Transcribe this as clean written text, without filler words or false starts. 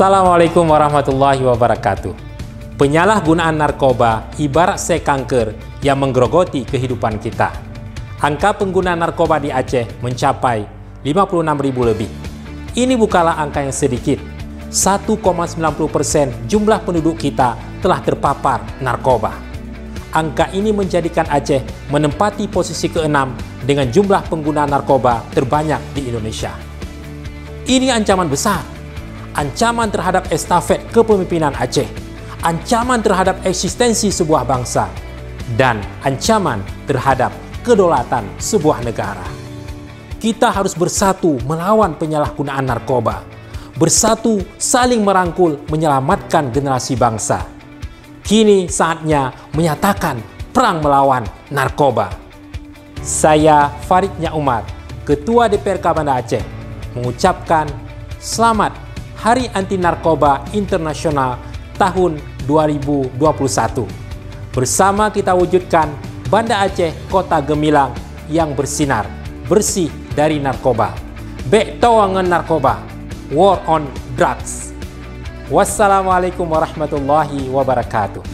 Assalamualaikum warahmatullahi wabarakatuh. Penyalahgunaan narkoba ibarat sel kanker yang menggerogoti kehidupan kita. Angka pengguna narkoba di Aceh mencapai 56.000 lebih. Ini bukanlah angka yang sedikit. 1,90% jumlah penduduk kita telah terpapar narkoba. Angka ini menjadikan Aceh menempati posisi ke-6 dengan jumlah pengguna narkoba terbanyak di Indonesia. Ini ancaman besar. Ancaman terhadap estafet kepemimpinan Aceh, ancaman terhadap eksistensi sebuah bangsa, dan ancaman terhadap kedaulatan sebuah negara. Kita harus bersatu melawan penyalahgunaan narkoba, bersatu saling merangkul menyelamatkan generasi bangsa. Kini saatnya menyatakan perang melawan narkoba. Saya Farid Nyak Umar, Ketua DPRK Banda Aceh, mengucapkan selamat Hari Anti Narkoba Internasional tahun 2021. Bersama kita wujudkan Banda Aceh Kota Gemilang yang bersinar, bersih dari narkoba. Bek tawangan narkoba, war on drugs. Wassalamualaikum warahmatullahi wabarakatuh.